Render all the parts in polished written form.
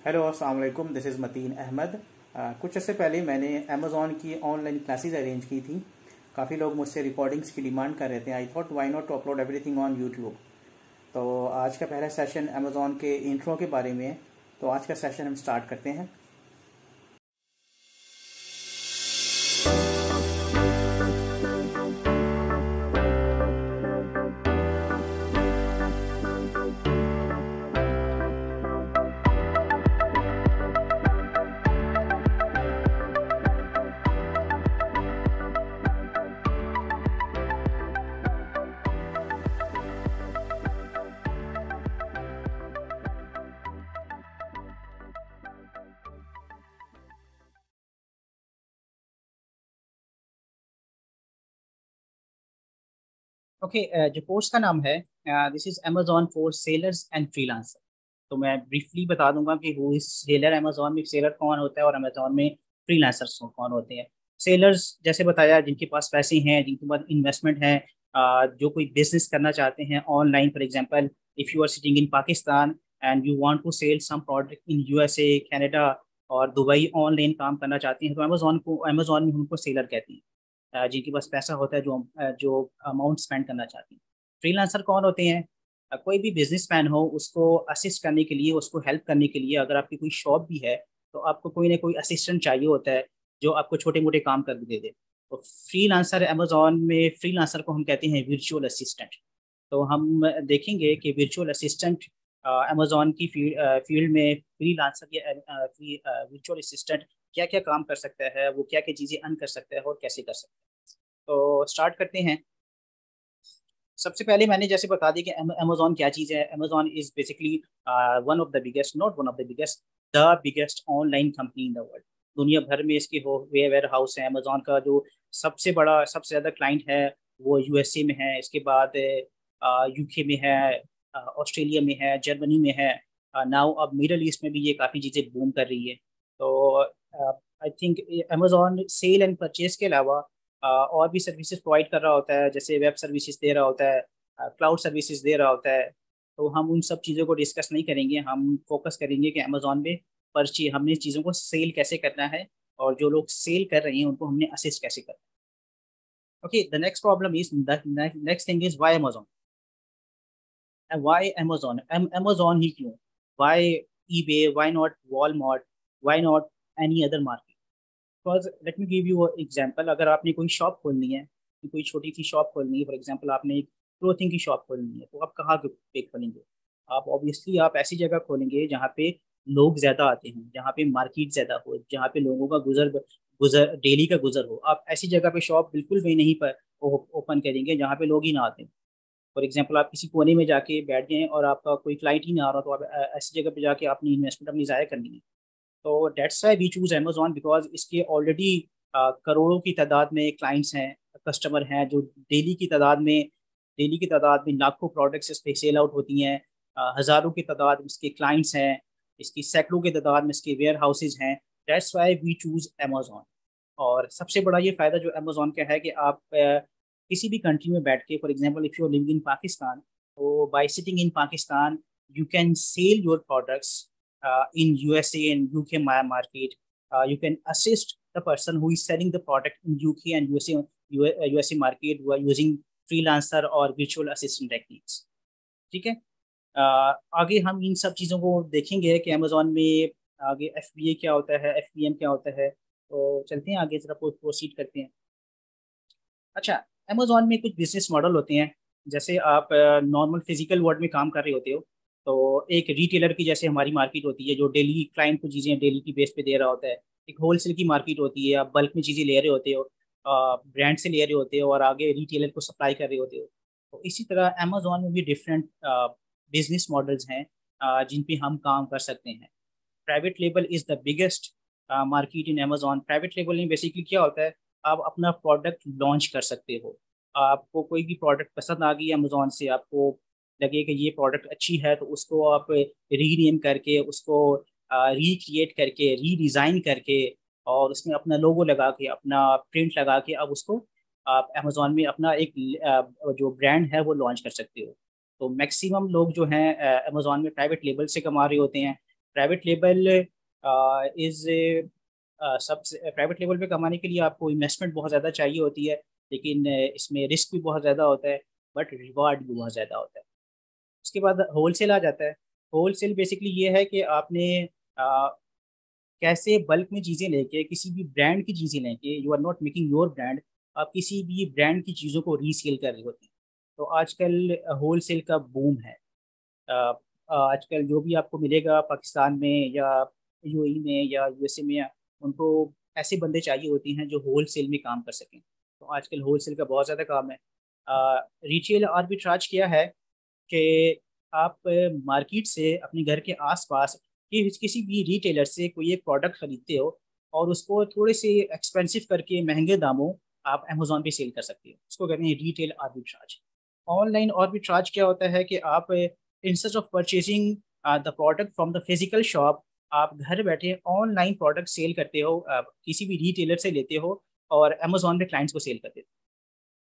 Hello अस्सलाम वालेकुम, this is Mateen Ahmad. कुछ अर्से पहले मैंने अमेज़ॉन की ऑनलाइन क्लासेस अरेंज की थी। काफ़ी लोग मुझसे रिकॉर्डिंग्स की डिमांड कर रहे थे। I thought why not to upload everything on YouTube. तो आज का पहला सेशन अमेज़ॉन के इंट्रो के बारे में है। तो आज का सेशन हम स्टार्ट करते हैं। ओके, जो कोर्स का नाम है, this is Amazon for sellers and freelancer. तो मैं ब्रीफली बता दूंगा कि वो इस सेलर, अमेजोन में सेलर कौन होता है और अमेजोन में फ्रीलांसर्स कौन होते हैं। सेलर्स जैसे बताया, जिनके पास पैसे हैं, जिनके पास इन्वेस्टमेंट है, जो कोई बिजनेस करना चाहते हैं online. For example, if you are sitting in Pakistan and you want to sell some product in USA, Canada और दुबई, ऑनलाइन काम करना चाहते हैं, तो अमेजोन में उनको सेलर कहते हैं। जिनके पास पैसा होता है, जो अमाउंट स्पेंड करना चाहते हैं। फ्रीलांसर कौन होते हैं? कोई भी बिजनेसमैन हो, उसको असिस्ट करने के लिए, उसको हेल्प करने के लिए, अगर आपकी कोई शॉप भी है तो आपको कोई ना कोई असिस्टेंट चाहिए होता है जो आपको छोटे मोटे काम कर दे दे। तो फ्रीलांसर, अमेजोन में फ्रीलांसर को हम कहते हैं वर्चुअल असिस्टेंट। तो हम देखेंगे कि वर्चुअल असिस्टेंट अमेजोन की फील्ड में फ्रीलांसर या वर्चुअल असिस्टेंट क्या क्या काम कर सकता है, वो क्या क्या चीज़ें अर्न कर सकता है और कैसे कर सकता है। तो स्टार्ट करते हैं। सबसे पहले मैंने जैसे बता दिया कि अमेजोन क्या चीज़ है। Amazon is basically one of the biggest, not one of the biggest, the biggest online company in the world. दुनिया भर में इसके हो वेयर हाउस है। अमेजोन का जो सबसे बड़ा, सबसे ज़्यादा क्लाइंट है वो यूएसए में है, इसके बाद यूके में है, ऑस्ट्रेलिया में है, जर्मनी में है। नाउ अब मिडल ईस्ट में भी ये काफ़ी चीज़ें बूम कर रही है। तो I think Amazon sell and purchase के अलावा और भी सर्विसेज प्रोवाइड कर रहा होता है, जैसे वेब सर्विसेज दे रहा होता है, क्लाउड सर्विसेज दे रहा होता है। तो हम उन सब चीज़ों को डिस्कस नहीं करेंगे, हम फोकस करेंगे कि अमेजोन में परची हमने चीज़ों को सेल कैसे करना है और जो लोग सेल कर रहे हैं उनको हमने असिस्ट कैसे करना है। Okay, the next problem is, the next thing is, why Amazon? Why Amazon? Amazon ही क्यों? Why eBay? Why not Walmart? Why not any other market? Because let me give you example. अगर आपने कोई shop खोलनी है, कोई छोटी सी shop खोलनी है, फॉर एग्जांपल आपने एक क्लोथिंग की शॉप खोलनी है, तो आप कहाँ पे खोलेंगे? आप ऑब्वियसली आप ऐसी जगह खोलेंगे जहाँ पे लोग ज्यादा आते हैं, जहाँ पे मार्केट ज्यादा हो, जहाँ पे लोगों का गुजर गुजर डेली का गुजर हो। आप ऐसी जगह पे शॉप बिल्कुल भी नहीं पर ओपन करेंगे जहाँ पे लोग ही ना आते। फॉर एग्जाम्पल, आप किसी कोने में जाके बैठ गए और आपका कोई क्लाइंट ही ना आ रहा, तो आप ऐसी जगह पे जाके अपनी इन्वेस्टमेंट अपनी ज़ाया करनी है। तो that's why we choose Amazon, because इसके ऑलरेडी करोड़ों की तादाद में क्लाइंट्स हैं, कस्टमर हैं, जो डेली की तादाद में लाखों प्रोडक्ट्स इस पे सेल आउट होती हैं। हज़ारों की तादाद में इसके क्लाइंट्स हैं, इसकी सैकड़ों की तादाद में इसके वेयर हाउसेज हैं। That's why we choose Amazon. और सबसे बड़ा ये फ़ायदा जो अमेजोन का है कि आप किसी भी कंट्री में बैठ के, for example if you are living in Pakistan, तो by sitting in Pakistan you can sell your products in USA and UK market. You can assist the person who is selling the product in UK and USA market who are using freelancer और virtual assistant techniques. ठीक है। आगे हम इन सब चीज़ों को देखेंगे कि अमेजोन में आगे FBA क्या होता है, FBM क्या होता है। तो चलते हैं आगे, जरा प्रोसीड करते हैं। अच्छा, अमेजोन में कुछ बिजनेस मॉडल होते हैं। जैसे आप नॉर्मल फिजिकल वर्ल्ड में काम कर रहे होते हो, तो एक रिटेलर की जैसे हमारी मार्केट होती है जो डेली क्लाइंट को चीज़ें डेली की बेस पे दे रहा होता है। एक होलसेल की मार्केट होती है, आप बल्क में चीज़ें ले रहे होते हो, ब्रांड से ले रहे होते हो और आगे रिटेलर को सप्लाई कर रहे होते हो। तो इसी तरह अमेजोन में भी डिफरेंट बिजनेस मॉडल्स हैं जिन पे हम काम कर सकते हैं। Private label is the biggest market in Amazon. Private label में बेसिकली क्या होता है, आप अपना प्रोडक्ट लॉन्च कर सकते हो। आपको कोई भी प्रोडक्ट पसंद आ गई अमेजोन से, आपको लगे कि ये प्रोडक्ट अच्छी है, तो उसको आप रीनेम करके, उसको रिक्रिएट करके, रीडिज़ाइन करके और उसमें अपना लोगो लगा के, अपना प्रिंट लगा के, अब उसको आप अमेजोन में अपना एक जो ब्रांड है वो लॉन्च कर सकते हो। तो मैक्सिमम लोग जो हैं अमेजोन में प्राइवेट लेबल से कमा रहे होते हैं। प्राइवेट लेबल इज सबसे प्राइवेट लेवल पे कमाने के लिए आपको इन्वेस्टमेंट बहुत ज़्यादा चाहिए होती है, लेकिन इसमें रिस्क भी बहुत ज़्यादा होता है, बट रिवार्ड भी बहुत ज़्यादा होता है। उसके बाद होलसेल आ जाता है। होलसेल बेसिकली ये है कि आपने अ, कैसे बल्क में चीज़ें लेके, किसी भी ब्रांड की चीज़ें लेके, you are not making your brand, आप किसी भी ब्रांड की चीज़ों को रीसेल कर रहे होते हैं। तो आजकल होलसेल का बूम है। अ, आजकल जो भी आपको मिलेगा पाकिस्तान में या यूएई में या यूएसए में, उनको ऐसे बंदे चाहिए होते हैं जो होलसेल में काम कर सकें। तो आजकल होलसेल का बहुत ज़्यादा काम है। रिटेल आर्बिट्राज क्या है कि आप मार्केट से अपने घर के आसपास किसी भी रिटेलर से कोई एक प्रोडक्ट खरीदते हो और उसको थोड़े से एक्सपेंसिव करके महंगे दामों आप अमेजोन पे सेल कर सकते हो। उसको कहते हैं रिटेल आर्बिट्राज। ऑनलाइन आर्बिट्राज क्या होता है कि आप instead of purchasing the product from the physical shop, आप घर बैठे ऑनलाइन प्रोडक्ट सेल करते हो, किसी भी रिटेलर से लेते हो और अमेजोन पे क्लाइंट्स को सेल करते हो।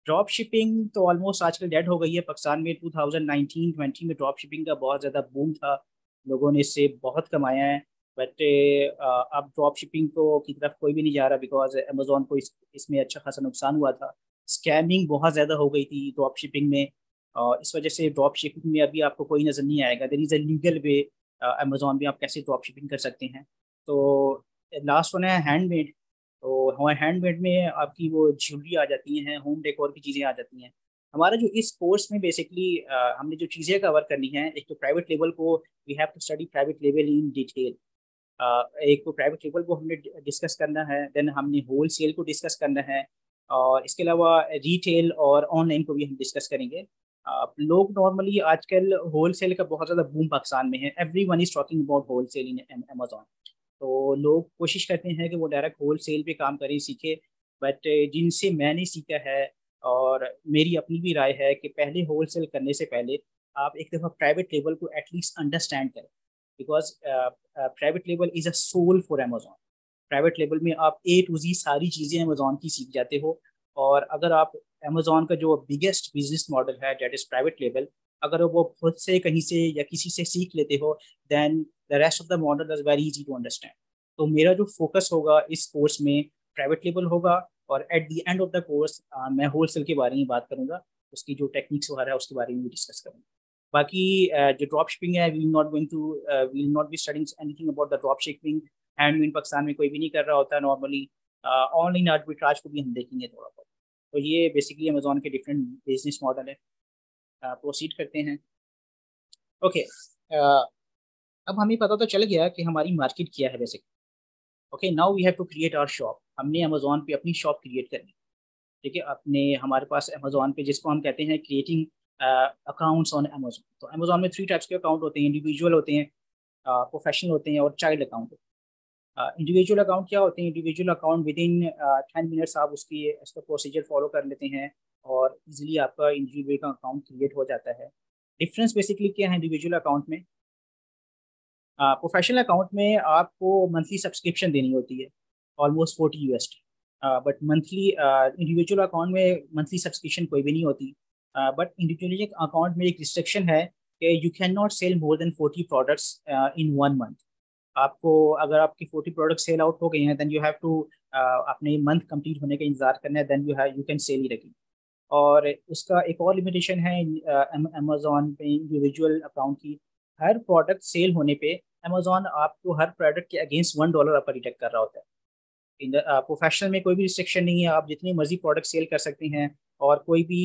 ड्रॉप शिपिंग तो ऑलमोस्ट आजकल डेड हो गई है। पाकिस्तान में 2019-20 में ड्रॉप शिपिंग का बहुत ज़्यादा बूम था, लोगों ने इससे बहुत कमाया है। बट अब ड्रॉप शिपिंग को की तरफ कोई भी नहीं जा रहा, बिकॉज अमेजोन को इसमें अच्छा खासा नुकसान हुआ था। स्कैमिंग बहुत ज़्यादा हो गई थी ड्रॉप शिपिंग में, और इस वजह से ड्रॉप शिपिंग में अभी आपको कोई नज़र नहीं आएगा। There is a legal way Amazon में आप कैसे ड्रॉप शिपिंग कर सकते हैं। तो लास्ट वन है हैंडमेड। तो हमारे हैंडमेड में आपकी वो ज्वेलरी आ जाती हैं, होम डेकोर की चीज़ें आ जाती हैं। हमारा जो इस कोर्स में बेसिकली हमने जो चीज़ें कवर करनी है, एक तो प्राइवेट लेवल को we have to study private लेवल इन डिटेल। एक तो प्राइवेट लेवल को हमने डिस्कस करना है, देन हमने होल सेल को डिस्कस करना है, और इसके अलावा रिटेल और ऑनलाइन को भी हम डिस्कस करेंगे। लोग नॉर्मली आजकल होल सेल का बहुत ज़्यादा बूम पाकिस्तान में है। Everyone is talking about wholesale in Amazon. तो लोग कोशिश करते हैं कि वो डायरेक्ट होल सेल पे काम करें, सीखे। बट जिनसे मैंने सीखा है और मेरी अपनी भी राय है कि पहले होल सेल करने से पहले आप एक दफ़ा प्राइवेट लेवल को एटलीस्ट अंडरस्टैंड करें, बिकॉज प्राइवेट लेवल is a soul for Amazon. Private लेवल में आप ए टू जी सारी चीज़ें अमेजोन की सीख जाते हो। और अगर आप अमेजोन का जो बिगेस्ट बिजनेस मॉडल है डेट इज़ प्राइवेट लेवल, अगर वो खुद से कहीं से या किसी से सीख लेते हो, then the rest of the model is very easy to understand. तो मेरा जो फोकस होगा इस कोर्स में प्राइवेट लेवल होगा, और at the end of the course मैं होलसेल के बारे में बात करूंगा, उसकी जो टेक्निक्स वगैरह है उसके बारे में भी डिस्कस करूंगा। बाकी जो ड्रॉप शिपिंग है, we will not be studying anything about the drop shipping. Handmade Pakistan में कोई भी नहीं कर रहा होता नॉर्मली। ऑनलाइन आर्बिट्राज को भी हम देखेंगे थोड़ा बहुत। तो ये बेसिकली अमेजोन के डिफरेंट बिजनेस मॉडल है। प्रोसीड करते हैं। ओके, अब हमें पता तो चल गया कि हमारी मार्केट क्या है basically. Okay, now we have to create our shop. हमने अमेजोन पे अपनी शॉप क्रिएट करनी। ठीक है, अपने हमारे पास अमेजोन पे, जिसको हम कहते हैं क्रिएटिंग अकाउंट्स ऑन अमेजोन। तो अमेजोन में 3 टाइप्स के अकाउंट होते हैं, इंडिविजुअल होते हैं, प्रोफेशनल होते हैं, और चाइल्ड अकाउंट। इंडिविजुअल अकाउंट क्या होते हैं? Individual account with in 10 minutes आप उसका प्रोसीजर फॉलो कर लेते हैं और इजीली आपका इंडिविजुअल का अकाउंट क्रिएट हो जाता है। डिफरेंस बेसिकली क्या है इंडिविजुअल अकाउंट में? प्रोफेशनल अकाउंट में आपको मंथली सब्सक्रिप्शन देनी होती है, almost 40 USD। But monthly individual account में मंथली सब्सक्रिप्शन कोई भी नहीं होती। बट इंडिविजुअल अकाउंट में एक रिस्ट्रिक्शन है कि you can not sell more than 40 products in 1 month. आपको अगर आपके 40 प्रोडक्ट सेल आउट हो गए हैं, देन यू हैव टू अपने मंथ कंप्लीट होने का इंतजार करना है, then you can sell it again. और उसका एक और लिमिटेशन है अमेजोन पे इंडिविजुअल अकाउंट की। हर प्रोडक्ट सेल होने पे अमेजोन आपको हर प्रोडक्ट के अगेंस्ट $1 आपका डिडक्ट कर रहा होता है। इन प्रोफेशनल में कोई भी रिस्ट्रिक्शन नहीं है, आप जितनी मर्जी प्रोडक्ट सेल कर सकते हैं, और कोई भी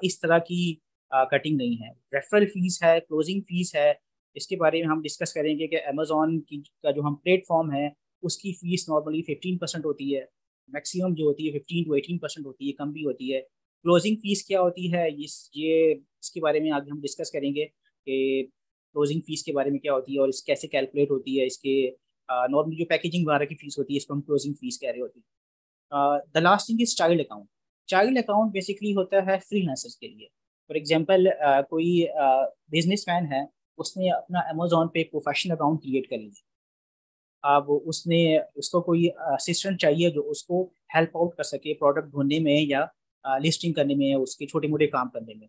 इस तरह की कटिंग नहीं है। रेफरल फीस है, क्लोजिंग फीस है, इसके बारे में हम डिस्कस करेंगे कि अमेजोन की का जो हम प्लेटफॉर्म है उसकी फीस नॉर्मली 15% होती है, मैक्सिमम जो होती है 15 to 18% होती है, कम भी होती है। क्लोजिंग फीस क्या होती है, इसके बारे में आगे हम डिस्कस करेंगे कि क्लोजिंग फीस के बारे में क्या होती है और इस कैसे कैलकुलेट होती है। इसके नॉर्मली जो पैकेजिंग वगैरह की फीस होती है इसको हम क्लोजिंग फीस कह रहे होती है। The last thing is child account. Child account basically होता है फ्रीलांसर्स के लिए। फॉर एग्जांपल कोई बिजनेसमैन है, उसने अपना अमेजोन पे प्रोफेशनल अकाउंट क्रिएट कर लिया। अब उसने उसको कोई असिस्टेंट चाहिए जो उसको हेल्प आउट कर सके प्रोडक्ट ढूंढने में या लिस्टिंग करने में या उसके छोटे मोटे काम करने में।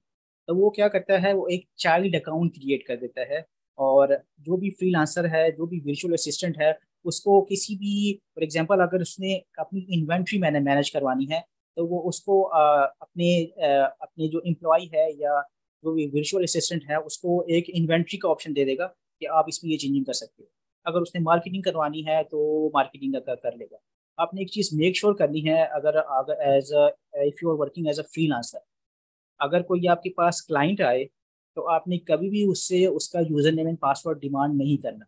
तो वो क्या करता है, वो एक चाइल्ड अकाउंट क्रिएट कर देता है और जो भी फ्रीलांसर है, जो भी वर्चुअल असिस्टेंट है, उसको किसी भी, फॉर एग्जांपल अगर उसने अपनी इन्वेंट्री मैनेज करवानी है, तो वो उसको अपने जो एम्प्लॉय है या जो भी वर्चुअल असिस्टेंट है उसको एक इन्वेंट्री का ऑप्शन दे देगा कि आप इसमें ये चेंजिंग कर सकते हो। अगर उसने मार्केटिंग करवानी है तो मार्केटिंग कर लेगा। आपने एक चीज़ मेक श्योर करनी है, अगर अगर as if you are working as a freelancer, अगर कोई आपके पास क्लाइंट आए तो आपने कभी भी उससे उसका user name and password demand नहीं करना।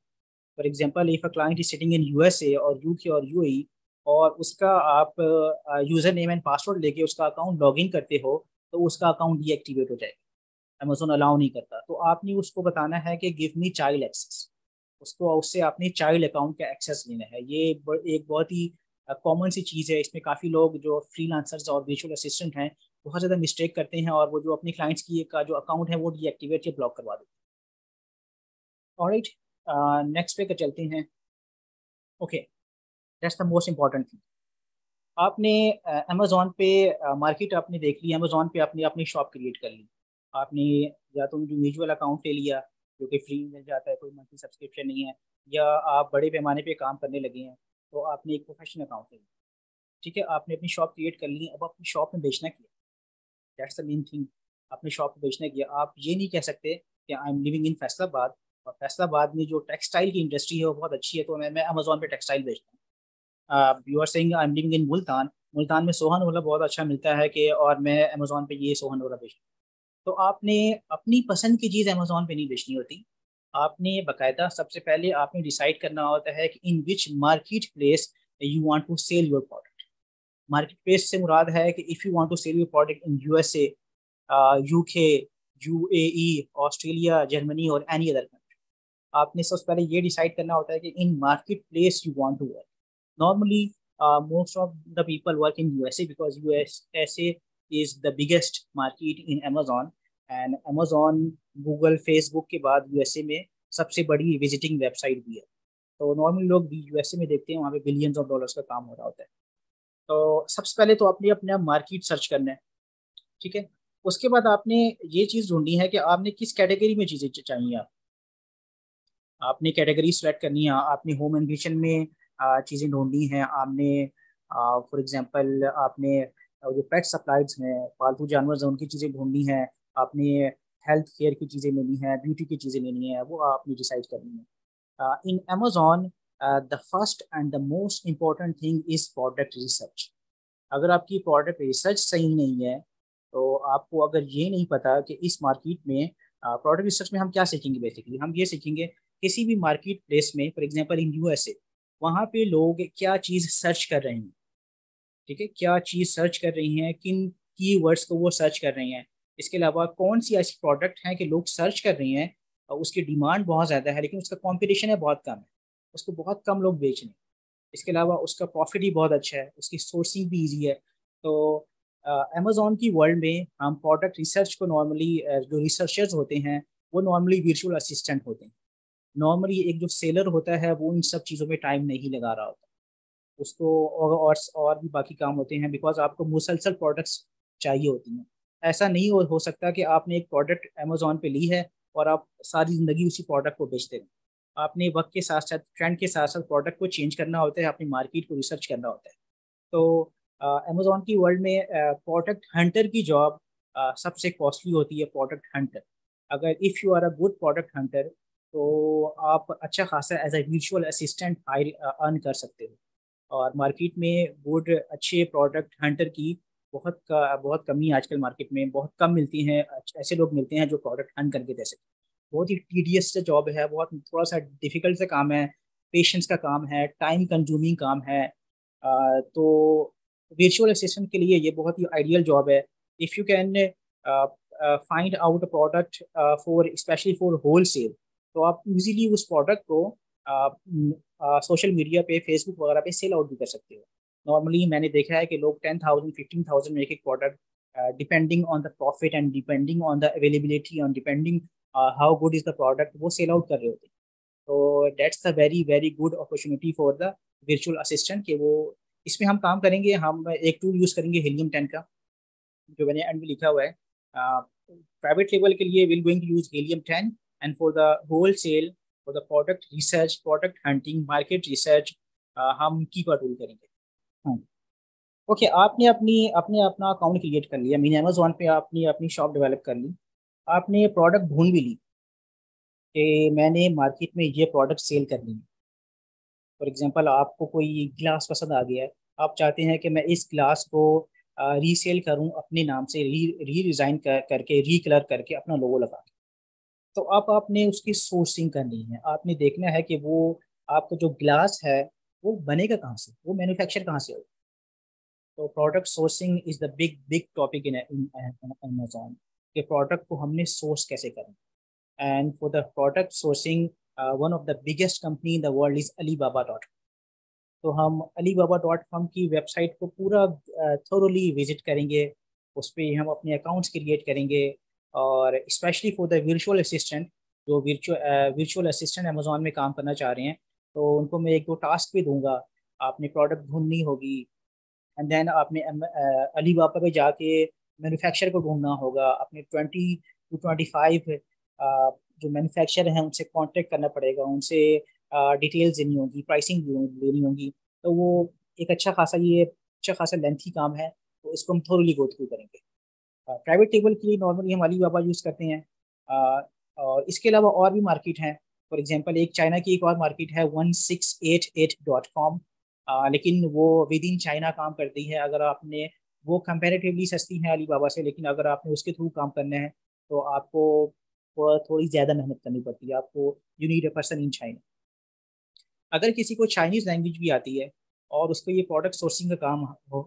For example if a client is sitting in USA और यूके और यूएई, और उसका आप यूजर नेम एंड पासवर्ड लेके उसका अकाउंट लॉग इन करते हो, तो उसका अकाउंट डीएक्टिवेट हो जाएगा। अमेजोन अलाउ नहीं करता। तो आपने उसको बताना है कि गिव मी चाइल्ड एक्सेस, उसको उससे आपने चाइल्ड अकाउंट का एक्सेस लेना है। ये एक बहुत ही कॉमन सी चीज़ है। इसमें काफ़ी लोग जो फ्रीलांसर्स और वर्चुअल असिस्टेंट हैं बहुत ज़्यादा मिस्टेक करते हैं, और वो जो अपने क्लाइंट्स की का जो अकाउंट है वो डीएक्टिवेट या ब्लॉक करवा देते हैं। ऑलराइट, नेक्स्ट पे चलते हैं। Okay, that's the most important thing. आपने अमेजोन पे मार्केट आपने देख ली, अमेजोन पे आपने अपनी शॉप क्रिएट कर ली। आपने या तो इंडिविजुअल अकाउंट ले लिया जो कि फ्री मिल जाता है, कोई मंथली सब्सक्रिप्शन नहीं है, या आप बड़े पैमाने पे काम करने लगे हैं तो आपने एक प्रोफेशनल अकाउंट ले लिया। ठीक है, आपने अपनी शॉप क्रिएट कर ली, अब अपनी शॉप में बेचना किया, दैट्स द मेन थिंग। अपनी शॉप में बेचना किया, आप ये नहीं कह सकते कि आई एम लिविंग इन फैसलाबाद, और फैसलाबाद में जो टेक्सटाइल की इंडस्ट्री है वो बहुत अच्छी है, तो मैं अमेजोन पे टेक्सटाइल बेचता हूँ। You are saying I am living in Multan, Multan में सोहन वाला बहुत अच्छा मिलता है कि, और मैं अमेजोन पे ये सोहन वाला बेचता हूँ। तो आपने अपनी पसंद की चीज़ अमेजोन पे नहीं बेचनी होती। आपने बकायदा सबसे पहले आपने डिसाइड करना होता है कि in which market place you want to sell your product. Market place से मुराद है कि if you want to sell your product in USA, UK, UAE, Australia, Germany और एनी अदर कंट्री, आपने सबसे पहले ये डिसाइड करना होता है कि in market place you want to work. Normally most of the people work in USA because USA is the biggest market in Amazon, and Amazon, Google, Facebook के बाद यूएसए में सबसे बड़ी विजिटिंग वेबसाइट भी है। तो नॉर्मली लोग भी यूएसए में देखते हैं, वहाँ पे बिलियंस ऑफ डॉलर्स का काम हो रहा होता है। तो सबसे पहले तो आपने अपना मार्केट सर्च करना है। ठीक है, उसके बाद आपने ये चीज़ ढूंढनी है कि आपने किस कैटेगरी में चीज़ें चाहिए। आपने कैटेगरी सेलेक्ट करनी है, आपने होम एम्बिशन में चीज़ें ढूंढनी हैं। आपने फॉर एग्जांपल आपने जो पेट सप्लाइज हैं, पालतू जानवर हैं, उनकी चीज़ें ढूंढनी है। आपने हेल्थ केयर की चीज़ें लेनी है, ब्यूटी की चीज़ें लेनी है, वो आपने डिसाइड करनी है। इन Amazon the first and the most important thing is product research. अगर आपकी प्रोडक्ट रिसर्च सही नहीं है, तो आपको अगर ये नहीं पता कि इस मार्केट में प्रोडक्ट रिसर्च में हम क्या सीखेंगे, बेसिकली हम ये सीखेंगे किसी भी मार्केट प्लेस में, फॉर एग्जांपल इन यूएसए, वहाँ पे लोग क्या चीज़ सर्च कर रहे हैं। ठीक है, क्या चीज़ सर्च कर रही हैं, किन कीवर्ड्स को वो सर्च कर रही हैं। इसके अलावा कौन सी ऐसी प्रोडक्ट हैं कि लोग सर्च कर रही हैं और उसकी डिमांड बहुत ज़्यादा है लेकिन उसका कंपटीशन है बहुत कम है, उसको बहुत कम लोग बेच रहे हैं। इसके अलावा उसका प्रॉफिट भी बहुत अच्छा है, उसकी सोर्सिंग भी ईजी है। तो अमेजोन की वर्ल्ड में हम प्रोडक्ट रिसर्च को नॉर्मली, जो रिसर्चर्स होते हैं वो नॉर्मली वर्चुअल असिस्टेंट होते हैं। नॉर्मली एक जो सेलर होता है वो इन सब चीज़ों में टाइम नहीं लगा रहा होता, उसको और भी बाकी काम होते हैं, बिकॉज आपको मुसलसल प्रोडक्ट्स चाहिए होती हैं। ऐसा नहीं हो सकता कि आपने एक प्रोडक्ट अमेजोन पे ली है और आप सारी ज़िंदगी उसी प्रोडक्ट को बेचते रहें। आपने वक्त के साथ साथ, ट्रेंड के साथ साथ प्रोडक्ट को चेंज करना होता है, अपनी मार्केट को रिसर्च करना होता है। तो अमेजोन की वर्ल्ड में प्रोडक्ट हंटर की जॉब सबसे कॉस्टली होती है, प्रोडक्ट हंटर। अगर if you are a good product hunter, तो आप अच्छा खासा as a virtual assistant higher earn कर सकते हो। और मार्केट में गुड अच्छे प्रोडक्ट हंटर की बहुत कमी है आजकल मार्केट में, बहुत कम मिलती हैं। ऐसे लोग मिलते हैं जो प्रोडक्ट हंट करके दे सकते हैं। बहुत ही टीडियस से जॉब है, बहुत थोड़ा सा डिफिकल्ट से काम है, पेशेंस का काम है, टाइम कंज्यूमिंग काम है। तो वर्चुअल असिस्टेंट के लिए ये बहुत ही आइडियल जॉब है। If you can find out a product for specially for wholesale, तो आप इजीली उस प्रोडक्ट को सोशल मीडिया पे, फेसबुक वगैरह पे सेल आउट भी कर सकते हो। नॉर्मली मैंने देखा है कि लोग 10,000 15,000 में एक एक product, depending on the profit and depending on the availability on depending how good is the product, वो सेल आउट कर रहे होते हैं। तो that's the very very good opportunity for the virtual assistant के वो इसमें हम काम करेंगे। हम एक टूल यूज़ करेंगे हीलियम 10 का, जो मैंने एंड में लिखा हुआ है। प्राइवेट लेवल के लिए will going to use Helium 10, and for the wholesale, for the product research, product hunting, market research, हम कीपा टूल करेंगे। हाँ, ओके, आपने अपनी अपने अपना अकाउंट क्रिएट कर लिया, मीन अमेजोन पे आपने अपनी शॉप डेवलप कर ली, आपने प्रोडक्ट ढूंढ भी ली कि मैंने मार्केट में ये प्रोडक्ट सेल करनी है। फॉर एग्जांपल आपको कोई ग्लास पसंद आ गया है, आप चाहते हैं कि मैं इस ग्लास को रीसेल करूं अपने नाम से, री डिज़ाइन करके, रीकलर करके, अपना लोगो लगा के। तो अब आपने उसकी सोर्सिंग करनी है, आपने देखना है कि वो आपका जो ग्लास है वो बनेगा कहाँ से, वो मैन्युफैक्चर कहाँ से होगा। तो product sourcing is the big big topic in Amazon, कि प्रोडक्ट को हमने सोर्स कैसे करना। And for the product sourcing, one of the biggest company in the world is Alibaba.com। तो हम Alibaba.com की वेबसाइट को पूरा थोरोली विजिट करेंगे, उस पर हम अपने अकाउंट्स क्रिएट करेंगे। और specially for the virtual assistant, जो वर्चुअल असिस्टेंट अमेजोन में काम करना चाह रहे हैं, तो उनको मैं एक दो टास्क भी दूंगा। आपने प्रोडक्ट ढूंढनी होगी, एंड देन आपने अलीबाबा पे जाके मैन्युफैक्चर को ढूंढना होगा। अपने 20 to 25 जो मैन्युफैक्चर हैं उनसे कांटेक्ट करना पड़ेगा, उनसे डिटेल्स देनी होगी, प्राइसिंग देनी होगी। तो वो एक अच्छा खासा लेंथी काम है, तो इसको हम थोड़ी गो थ्रू करेंगे। प्राइवेट टेबल के लिए नॉर्मली हम अलीबाबा यूज़ करते हैं। अ, और इसके अलावा और भी मार्केट हैं। फॉर एग्जांपल एक चाइना की एक और मार्केट है 1688.com, लेकिन वो विद इन चाइना काम करती है। अगर आपने, वो कंपैरेटिवली सस्ती है अलीबाबा से, लेकिन अगर आपने उसके थ्रू काम करना है तो आपको वो थोड़ी ज़्यादा मेहनत करनी पड़ती है। आपको, you need a person in China. अगर किसी को चाइनीज़ लैंग्वेज भी आती है और उसको ये प्रोडक्ट सोर्सिंग का काम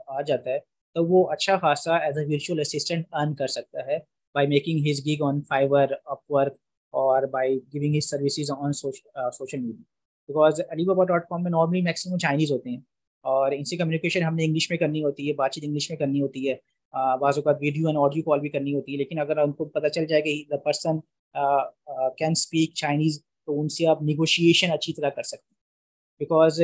आ जाता है, तो वो अच्छा खासा as a virtual assistant earn कर सकता है by making his gig on Fiverr, Upwork, और by giving his services on social media. Because Alibaba.com में नॉर्मली मैक्सिमम चाइनीज़ होते हैं, और इनसे कम्युनिकेशन हमने इंग्लिश में करनी होती है, बातचीत इंग्लिश में करनी होती है। बाज़ औक़ात वीडियो एंड ऑडियो कॉल भी करनी होती है। लेकिन अगर उनको पता चल जाए कि the person can speak Chinese, तो उनसे आप निगोशिएशन अच्छी तरह कर सकते हैं। बिकॉज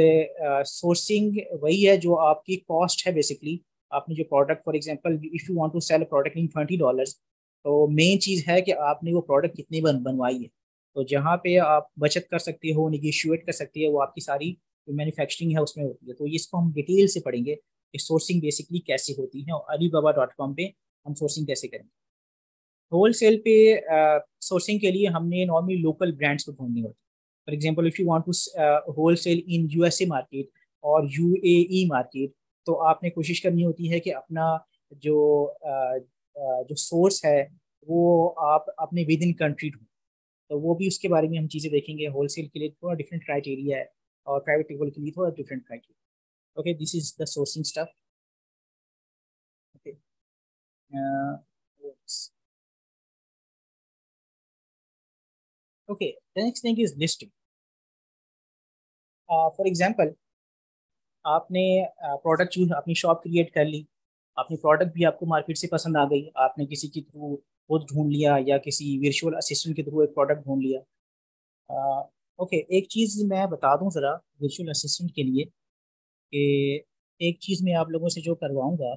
सोर्सिंग वही है जो आपकी कॉस्ट है बेसिकली। आपने जो product, for example if you want to sell product in $20, तो मेन चीज़ है कि आपने वो प्रोडक्ट कितनी बनवाई है। तो जहाँ पे आप बचत कर सकते हो, निगोशिएट कर सकती है, वो आपकी सारी जो मैन्युफैक्चरिंग है उसमें होती है। तो इसको हम डिटेल से पढ़ेंगे कि सोर्सिंग बेसिकली कैसे होती है, और Alibaba.com पे हम सोर्सिंग कैसे करेंगे। होल सेल पे सोर्सिंग के लिए हमने नॉर्मली लोकल ब्रांड्स को ढूंढनी होती है। For example if you want to wholesale in USA market और UAE मार्केट, तो आपने कोशिश करनी होती है कि अपना जो जो सोर्स है वो आप अपने विद इन कंट्री ढूंढ। तो वो भी, उसके बारे में हम चीज़ें देखेंगे। होल सेल के लिए थोड़ा डिफरेंट क्राइटेरिया है, और प्राइवेट लेवल के लिए थोड़ा different criteria. Okay, this is the sourcing stuff. Okay, okay, the next thing is listing. For example आपने प्रोडक्ट चूज, अपनी शॉप क्रिएट कर ली, अपनी प्रोडक्ट भी आपको मार्केट से पसंद आ गई, आपने किसी के थ्रू खुद ढूंढ लिया या किसी वर्चुअल असिस्टेंट के थ्रू एक प्रोडक्ट ढूंढ लिया। ओके, एक चीज़ मैं बता दूं ज़रा वर्चुअल असिस्टेंट के लिए, कि एक चीज़ मैं आप लोगों से जो करवाऊंगा,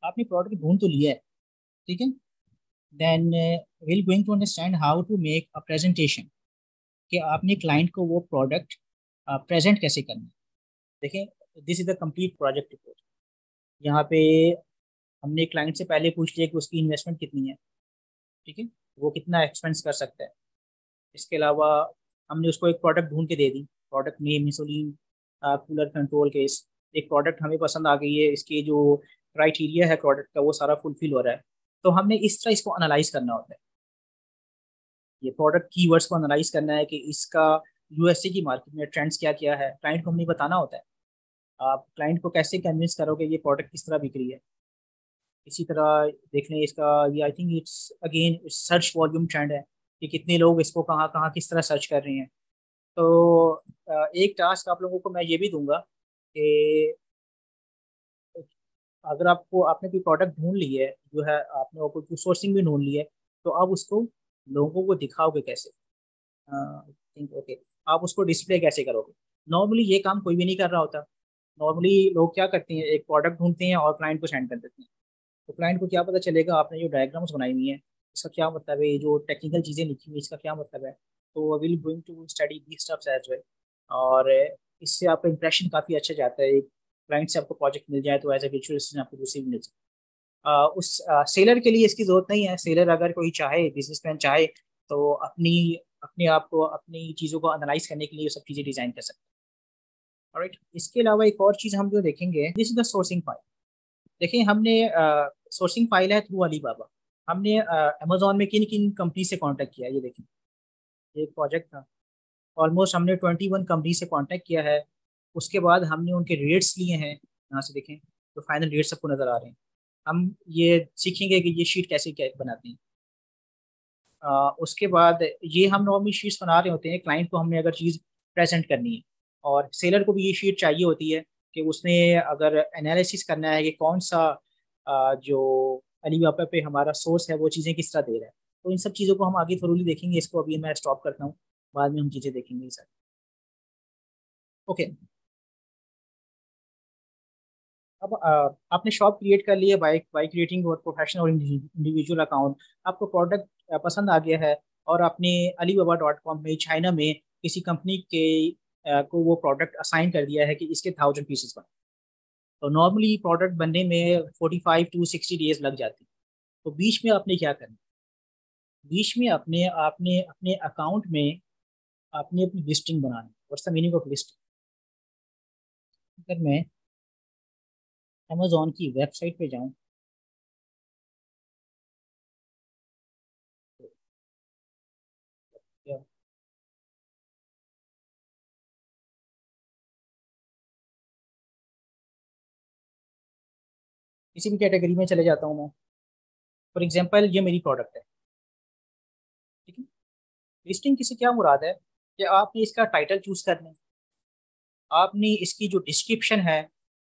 आपने प्रोडक्ट ढूंढ तो लिया है, ठीक है, then will going to understand how to make a presentation, कि आपने क्लाइंट को वो प्रोडक्ट प्रेजेंट कैसे करना है। देखें, this is the complete project report. यहाँ पे हमने क्लाइंट से पहले पूछ लिया कि उसकी इन्वेस्टमेंट कितनी है, ठीक है, वो कितना एक्सपेंस कर सकता है। इसके अलावा हमने उसको एक प्रोडक्ट ढूंढ के दे दी, product name insulin cooler control case. एक प्रोडक्ट हमें पसंद आ गई है, इसके जो क्राइटेरिया है प्रोडक्ट का वो सारा फुलफिल हो रहा है। तो हमने इस तरह इसको एनालाइज करना होता है, ये प्रोडक्ट कीवर्ड्स को एनालाइज करना है कि इसका USA की मार्केट में ट्रेंड्स क्या क्या है। क्लाइंट को हमने बताना होता है। आप क्लाइंट को कैसे कन्विंस करोगे ये प्रोडक्ट किस तरह बिक रही है। इसी तरह देख लें इसका, ये I think it's again search volume trend है, कि कितने लोग इसको कहाँ कहाँ किस तरह सर्च कर रहे हैं। तो एक टास्क आप लोगों को मैं ये भी दूंगा कि अगर आपको, आपने कोई प्रोडक्ट ढूंढ ली है, जो है आपने कोई सोर्सिंग भी ढूंढ ली है, तो आप उसको लोगों को दिखाओगे कैसे। थिंक ओके, आप उसको डिस्प्ले कैसे करोगे। नॉर्मली ये काम कोई भी नहीं कर रहा होता। नॉर्मली लोग क्या करते हैं, एक प्रोडक्ट ढूंढते हैं और क्लाइंट को सेंड कर देते हैं। तो क्लाइंट को क्या पता चलेगा आपने जो डायग्राम्स बनाई हुई हैं इसका क्या मतलब है, ये जो टेक्निकल चीज़ें लिखी हुई इसका क्या मतलब है। तो will going to study the stuffs as well. और इससे आपका इंप्रेशन काफ़ी अच्छा जाता है। क्लाइंट से आपको प्रोजेक्ट मिल जाए तो एज ए वर्चुअल असिस्टेंट आपको दूसरी भी मिल जाए। उस सेलर के लिए इसकी जरूरत नहीं है। सेलर अगर कोई चाहे, बिजनेसमैन चाहे, तो अपनी अपने आप को, अपनी चीज़ों को एनालाइज करने के लिए ये सब चीज़ें डिजाइन कर सकते हैं। राइट, इसके अलावा एक और चीज़ हम जो देखेंगे, this is the sourcing file. देखिए, हमने सोर्सिंग फाइल है थ्रू अलीबाबा। हमने अमेजोन में किन किन कंपनी से कांटेक्ट किया, ये देखिए, ये एक प्रोजेक्ट था। ऑलमोस्ट हमने 21 कंपनी से कांटेक्ट किया है। उसके बाद हमने उनके रेट्स लिए हैं, यहाँ से देखें तो फाइनल रेट्स सबको नज़र आ रहे हैं। हम ये सीखेंगे कि ये शीट कैसे क्या बनाते हैं। उसके बाद ये हम नॉर्मली शीट्स बना रहे होते हैं, क्लाइंट को हमने अगर चीज़ प्रेजेंट करनी है, और सेलर को भी ये शीट चाहिए होती है कि उसने अगर एनालिसिस करना है कि कौन सा जो अलीबाबा पे हमारा सोर्स है वो चीज़ें किस तरह दे रहा है। तो इन सब चीज़ों को हम आगे थोड़ी देखेंगे। इसको अभी मैं स्टॉप करता हूँ, बाद में हम चीज़ें देखेंगे ये सारी। ओके, अब आपने शॉप क्रिएट कर ली है बाय बाय क्रिएटिंग और प्रोफेशनल और इंडिविजुअल अकाउंट। आपको प्रोडक्ट पसंद आ गया है, और आपने alibaba.com में चाइना में किसी कंपनी के को वो प्रोडक्ट असाइन कर दिया है कि इसके 1000 पीसेस बने। तो नॉर्मली प्रोडक्ट बनने में 45 to 60 डेज लग जाती है। तो बीच में आपने क्या करना, बीच में अपने आपने अपने अकाउंट में आपने अपनी लिस्टिंग बनानी। What's the meaning of listing? अगर मैं अमेजोन की वेबसाइट पे जाऊं, तो क्या- किसी भी कैटेगरी में चले जाता हूँ मैं। फॉर एग्जांपल, ये मेरी प्रोडक्ट है, ठीक है। लिस्टिंग किसे क्या मुराद है कि आपने इसका टाइटल चूज करना है, आपने इसकी जो डिस्क्रिप्शन है,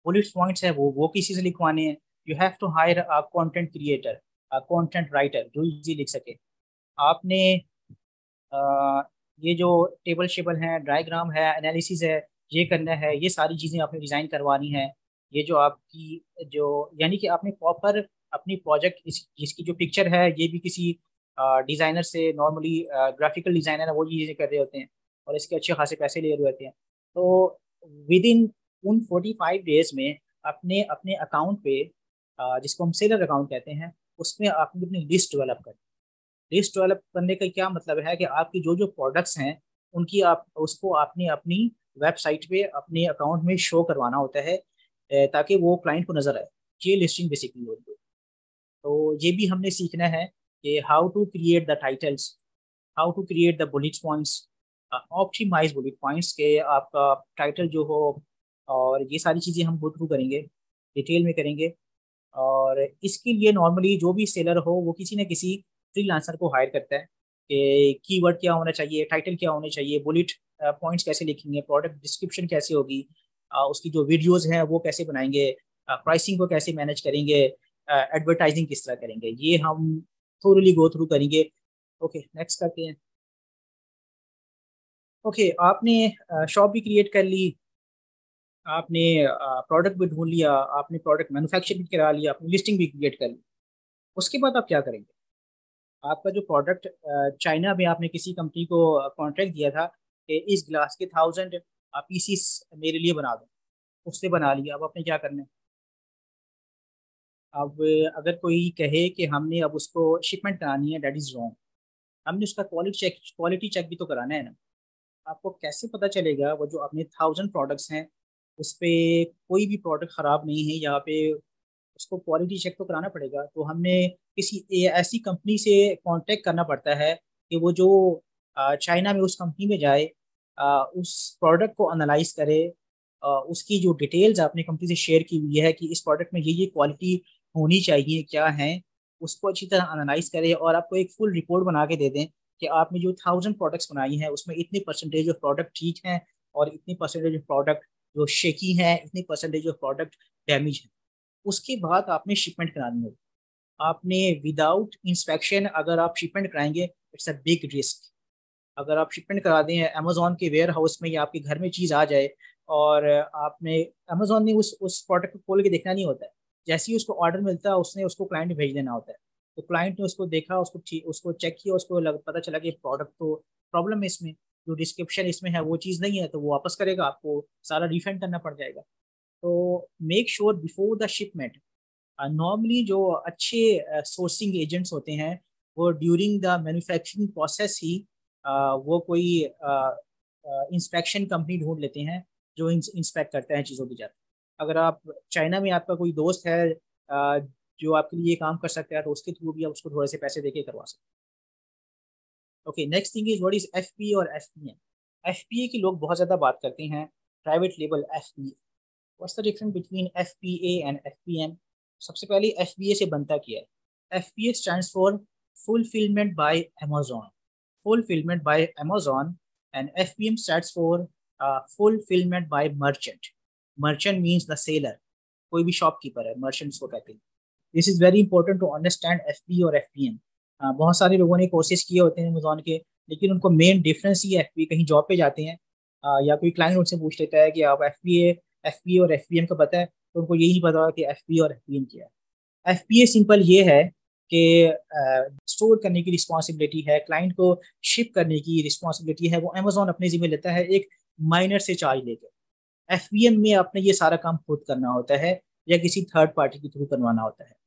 बुलेट पॉइंट्स है, वो किसी से लिखवाने हैं। You have to hire a content creator, a content writer जो इजी लिख सके। आपने अ, ये जो टेबल शेबल है, डायग्राम है, एनालिसिस है, ये करना है। ये सारी चीज़ें आपने डिज़ाइन करवानी है। ये जो आपकी जो, यानी कि आपने प्रॉपर अपनी प्रोजेक्ट जिसकी जो पिक्चर है, ये भी किसी डिज़ाइनर से, नॉर्मली ग्राफिकल डिज़ाइनर है, वो चीज़ें कर रहे होते हैं और इसके अच्छे खासे पैसे ले रहे होते हैं। तो विद इन उन 45 डेज में अपने अपने अकाउंट पे, जिसको हम सेलर अकाउंट कहते हैं, उसमें आपने अपनी लिस्ट डेवलप कर। लिस्ट डेवलप करने का क्या मतलब है कि आपकी जो जो प्रोडक्ट्स हैं, उनकी आप उसको आपने अपनी वेबसाइट पे अपने अकाउंट में शो करवाना होता है, ताकि वो क्लाइंट को नजर आए। ये लिस्टिंग बेसिकली होती है। तो ये भी हमने सीखना है कि how to create the titles, how to create the bullet points, optimize bullet points के आपका टाइटल जो हो। और ये सारी चीज़ें हम गो थ्रू करेंगे, डिटेल में करेंगे। और इसके लिए नॉर्मली जो भी सेलर हो वो किसी न किसी फ्रीलांसर को हायर करता है कि कीवर्ड क्या होना चाहिए, टाइटल क्या होने चाहिए, बुलेट पॉइंट्स कैसे लिखेंगे, प्रोडक्ट डिस्क्रिप्शन कैसे होगी, उसकी जो वीडियोस हैं वो कैसे बनाएंगे, प्राइसिंग को कैसे मैनेज करेंगे, एडवर्टाइजिंग किस तरह करेंगे, ये हम थोरली गो थ्रू करेंगे। ओके, नेक्स्ट करते हैं। ओके, आपने शॉप भी क्रिएट कर ली, आपने प्रोडक्ट भी ढूंढ लिया, आपने प्रोडक्ट मैन्युफैक्चर भी करा लिया, आपने लिस्टिंग भी क्रिएट कर ली। उसके बाद आप क्या करेंगे? आपका जो प्रोडक्ट, चाइना में आपने किसी कंपनी को कॉन्ट्रैक्ट दिया था कि इस ग्लास के 1000 पीसीस मेरे लिए बना दो, उससे बना लिया। अब आपने क्या करना है? अब अगर कोई कहे कि हमने अब उसको शिपमेंट करानी है, दैट इज रॉन्ग। हमने उसका क्वालिटी चेक भी तो कराना है ना। आपको कैसे पता चलेगा वो जो अपने 1000 प्रोडक्ट्स हैं उस पे कोई भी प्रोडक्ट खराब नहीं है? यहाँ पे उसको क्वालिटी चेक तो कराना पड़ेगा। तो हमने किसी ऐसी कंपनी से कांटेक्ट करना पड़ता है कि वो जो चाइना में उस कंपनी में जाए, उस प्रोडक्ट को एनालाइज करे, उसकी जो डिटेल्स आपने कंपनी से शेयर की हुई है कि इस प्रोडक्ट में ये क्वालिटी होनी चाहिए क्या है, उसको अच्छी तरह एनालाइज करे और आपको एक फुल रिपोर्ट बना के दे दें कि आपने जो 1000 प्रोडक्ट्स बनाई हैं उसमें इतनी परसेंटेज ऑफ प्रोडक्ट ठीक हैं, और इतनी परसेंटेज ऑफ प्रोडक्ट जो शेकी हैं, इतनी परसेंटेज ऑफ प्रोडक्ट डैमेज है। उसके बाद आपने शिपमेंट करानी होगी। आपने विदाउट इंस्पेक्शन अगर आप शिपमेंट कराएंगे, इट्स अ बिग रिस्क। अगर आप शिपमेंट करा दें अमेजोन के वेयर हाउस में या आपके घर में चीज़ आ जाए, और आपने, अमेजोन ने उस प्रोडक्ट को खोल के देखना नहीं होता है। जैसे ही उसको ऑर्डर मिलता है उसने उसको क्लाइंट भेज देना होता है। तो क्लाइंट ने उसको देखा, उसको चेक किया, उसको पता चला कि प्रोडक्ट तो प्रॉब्लम है इसमें, जो डिस्क्रिप्शन इसमें है वो चीज़ नहीं है, तो वो वापस करेगा, आपको सारा रिफंड करना पड़ जाएगा। तो make sure before the shipment, normally जो अच्छे सोर्सिंग एजेंट्स होते हैं वो ड्यूरिंग द मैन्युफैक्चरिंग प्रोसेस ही वो कोई इंस्पेक्शन कंपनी ढूंढ लेते हैं जो इंस्पेक्ट करते हैं चीज़ों की जाती। अगर आप चाइना में आपका कोई दोस्त है जो आपके लिए ये काम कर सकता है, तो उसके थ्रू भी आप उसको थोड़े से पैसे देके करवा सकते हैं। Okay, next thing is what is FPA और एफपीएम। एफपीए की लोग बहुत ज़्यादा बात करते हैं, private label FPA. What's the difference between FPA and FPM? सबसे पहले एफपीए से बनता क्या है? FPA stands for fulfilment bye Amazon, fulfillment by Amazon, and FBM stands for fulfillment by merchant. Merchant means the seller, कोई भी shopkeeper है, merchants को कहते हैं। This is very important to understand FP और एफपीएम। बहुत सारे लोगों ने कोर्सेज किए होते हैं अमेजोन के, लेकिन उनको मेन डिफरेंस ही एफपी, कहीं जॉब पे जाते हैं या कोई क्लाइंट उनसे पूछ लेता है कि आप एफपी और एफपीएम का पता है, तो उनको यही नहीं पता कि एफपी और एफपीएम क्या है। एफपीए सिंपल ये है कि स्टोर करने की रिस्पॉन्सिबिलिटी है, क्लाइंट को शिप करने की रिस्पॉन्सिबिलिटी है, वो अमेजोन अपने जिम्मे लेता है एक माइनर से चार्ज लेकर। एफबीएम में आपने ये सारा काम खुद करना होता है या किसी थर्ड पार्टी के थ्रू करवाना होता है।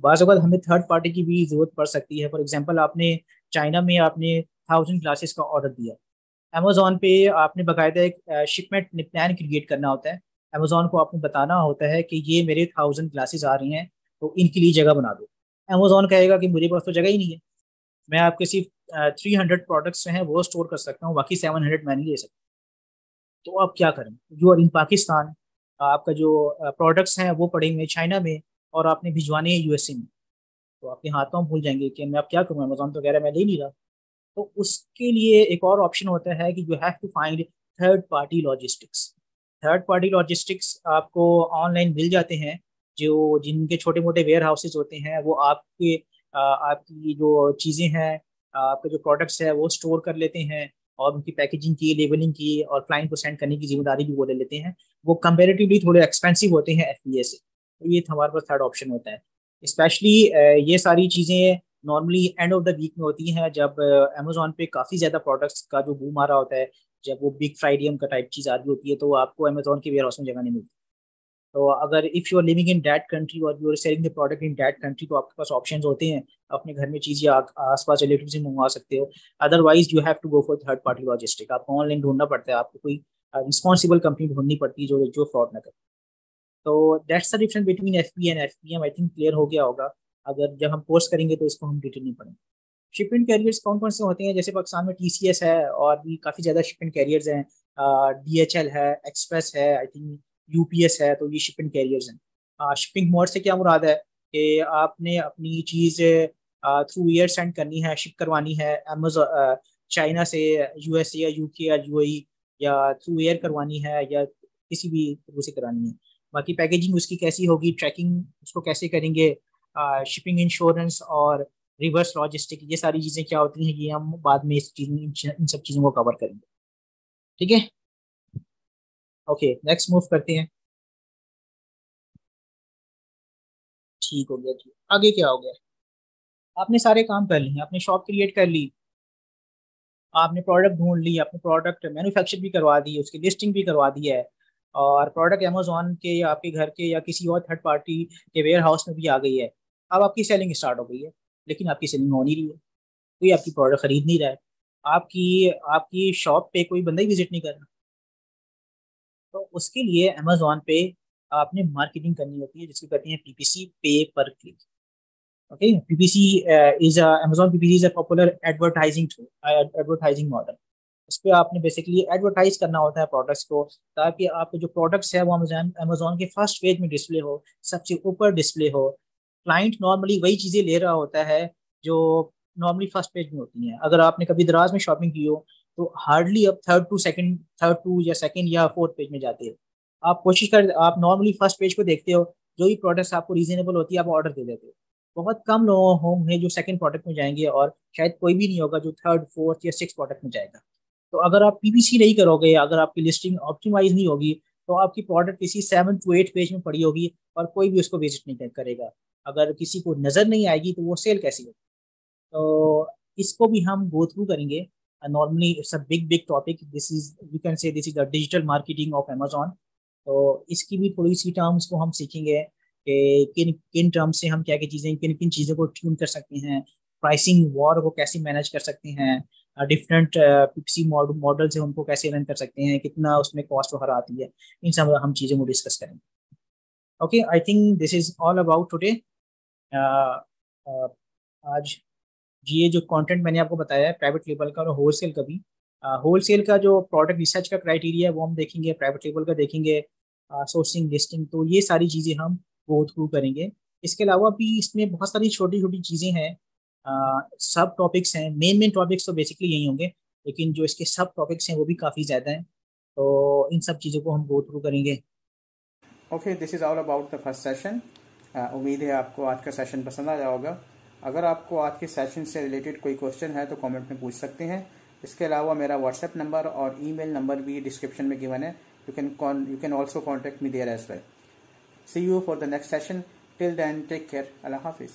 बाज़ अवत हमें थर्ड पार्टी की भी जरूरत पड़ सकती है। फॉर एग्जांपल, आपने चाइना में आपने 1000 ग्लासेस का ऑर्डर दिया, अमेजोन पे आपने बाकायदा एक शिपमेंट प्लान क्रिएट करना होता है। अमेजोन को आपने बताना होता है कि ये मेरे 1000 ग्लासेस आ रही हैं, तो इनके लिए जगह बना दो। अमेजोन कहेगा कि मेरे पास तो जगह ही नहीं है, मैं आपके सिर्फ 300 प्रोडक्ट्स जो हैं वो स्टोर कर सकता हूँ, बाकी 700 मैं नहीं ले सकता। तो आप क्या करें? यू आर इन पाकिस्तान, आपका जो प्रोडक्ट्स हैं वो पड़े हुए चाइना में और आपने भिजवाने हैं यूएसए में, तो आपके हाथों भूल जाएंगे कि मैं अब क्या करूँ, अमेजोन तो वगैरह मैं ले नहीं रहा। तो उसके लिए एक और ऑप्शन होता है कि you have to find third party logistics. Third party logistics आपको ऑनलाइन मिल जाते हैं, जो जिनके छोटे मोटे वेयर हाउसेज होते हैं वो आपकी जो चीज़ें हैं, आपके जो प्रोडक्ट्स है वो स्टोर कर लेते हैं, और उनकी पैकेजिंग की, लेबलिंग की और क्लाइंट को सेंड करने की जिम्मेदारी भी वो ले लेते हैं। वो कंपेरेटिवली थोड़े एक्सपेंसिव होते हैं एफबीए से, तो ये हमारे पास थर्ड ऑप्शन होता है। स्पेशली ये सारी चीज़ें normally end of the week में होती हैं, जब अमेजोन पे काफ़ी ज़्यादा प्रोडक्ट्स का जो बूम आ रहा होता है, जब वो बिग फ्राइडे का टाइप चीज़ आ रही होती है, तो आपको अमेजोन के वेयर हाउस में जगह नहीं मिलती। तो अगर if you are living in that country और you are selling the product in that country, तो आपके पास ऑप्शंस होते हैं, अपने घर में चीज़ें आस पास रिलेटिव से मंगवा सकते हो। Otherwise you have to go for third party logistic, आपको ऑनलाइन ढूंढना पड़ता है, आपको कोई रिस्पॉन्सिबल कंपनी ढूंढनी पड़ती है जो जो फ्रॉड ना करे। तो that's the difference between FP and FPM. I think clear हो गया होगा। अगर जब हम कोर्स करेंगे तो इसको हम डिटेल नहीं पढ़ेंगे। शिपिंग कैरियर्स कौन कौन से होते हैं? जैसे पाकिस्तान में टीसीएस है और भी काफ़ी ज़्यादा शिपिंग कैरियर्स हैं, डीएचएल है, एक्सप्रेस है, आई थिंक यूपीएस है, तो ये शिपिंग कैरियर्स हैं। शिपिंग मोड से क्या मुराद है कि आपने अपनी चीज़ थ्रू एयर सेंड करनी है, शिप करवानी है अमेजोन चाइना से यूएसए या यूके या यूएई, या थ्रू एयर करवानी है या किसी भी थ्रू से करानी है। बाकी पैकेजिंग उसकी कैसी होगी, ट्रैकिंग उसको कैसे करेंगे, शिपिंग इंश्योरेंस और रिवर्स लॉजिस्टिक, ये सारी चीज़ें क्या होती हैं, ये हम बाद में इस चीज इन सब चीज़ों को कवर करेंगे। ठीक है, ओके, नेक्स्ट मूव करते हैं। ठीक हो गया जी, आगे क्या हो गया? आपने सारे काम कर लिए, आपने शॉप क्रिएट कर ली, आपने प्रोडक्ट ढूंढ ली, आपने प्रोडक्ट मैन्युफैक्चर भी करवा दी, उसकी लिस्टिंग भी करवा दी है, और प्रोडक्ट अमेजोन के या आपके घर के या किसी और थर्ड पार्टी के वेयर हाउस में भी आ गई है। अब आपकी सेलिंग स्टार्ट हो गई है, लेकिन आपकी सेलिंग हो नहीं रही है, कोई आपकी प्रोडक्ट खरीद नहीं रहा है, आपकी आपकी शॉप पे कोई बंदा ही विजिट नहीं कर रहा। तो उसके लिए अमेजोन पे आपने मार्केटिंग करनी होती है, जिसको कहते हैं पीपीसी, पे पर click. Okay, PPC is Amazon PPC is a popular advertising model. इस पे आपने बेसिकली एडवर्टाइज करना होता है प्रोडक्ट्स को, ताकि आपके जो प्रोडक्ट्स है वो अमेजोन अमेजोन के फर्स्ट पेज में डिस्प्ले हो, सबसे ऊपर डिस्प्ले हो। क्लाइंट नॉर्मली वही चीज़ें ले रहा होता है जो नॉर्मली फर्स्ट पेज में होती हैं। अगर आपने कभी दराज में शॉपिंग की हो, तो हार्डली अब थर्ड टू या सेकंड या फोर्थ पेज में जाते हो। आप कोशिश कर, आप नॉर्मली फर्स्ट पेज को देखते हो, जो भी प्रोडक्ट्स आपको रीजनेबल होती है आप ऑर्डर दे देते हो। बहुत कम लोग होंगे जो सेकंड प्रोडक्ट में जाएंगे, और शायद कोई भी नहीं होगा जो थर्ड फोर्थ या सिक्स प्रोडक्ट में जाएगा। तो अगर आप पीपीसी नहीं करोगे, अगर आपकी लिस्टिंग ऑप्टिमाइज नहीं होगी, तो आपकी प्रोडक्ट किसी 7 to 8 पेज में पड़ी होगी और कोई भी उसको विजिट नहीं करेगा। अगर किसी को नज़र नहीं आएगी तो वो सेल कैसी होगी। तो इसको भी हम गो थ्रू करेंगे। Normally it's a big big topic, this is we can say this is the digital marketing of Amazon. तो इसकी भी थोड़ी सी टर्म्स को हम सीखेंगे कि किन किन टर्म्स से हम क्या क्या चीज़ें, किन किन चीज़ों को ट्यून कर सकते हैं, प्राइसिंग वॉर को कैसे मैनेज कर सकते हैं, डिफरेंट पीपीसी मॉडल से उनको कैसे रन कर सकते हैं, कितना उसमें कॉस्ट वगैरह आती है, इन सब हम चीज़ों को डिस्कस करेंगे। Okay, I think this is all about today. आज ये जो कंटेंट मैंने आपको बताया है प्राइवेट लेबल का और होलसेल का भी, होलसेल का जो प्रोडक्ट रिसर्च का क्राइटेरिया है वो हम देखेंगे, प्राइवेट लेबल का देखेंगे, सोर्सिंग लिस्टिंग, तो ये सारी चीज़ें हम गो थ्रू करेंगे। इसके अलावा भी इसमें बहुत सारी छोटी छोटी चीज़ें हैं, सब टॉपिक्स हैं, मेन मेन टॉपिक्स तो बेसिकली यही होंगे, लेकिन जो इसके सब टॉपिक्स हैं वो भी काफ़ी ज़्यादा हैं, तो इन सब चीज़ों को हम गो थ्रू करेंगे। Okay, this is all about the first session. उम्मीद है आपको आज का सेशन पसंद आया होगा। अगर आपको आज के सेशन से रिलेटेड कोई क्वेश्चन है तो कमेंट में पूछ सकते हैं। इसके अलावा मेरा व्हाट्सएप नंबर और ईमेल नंबर भी डिस्क्रिप्शन में गिवन है। You can also contact me there as well. See you for the next session. Till then take care. अल्लाह हाफिज़।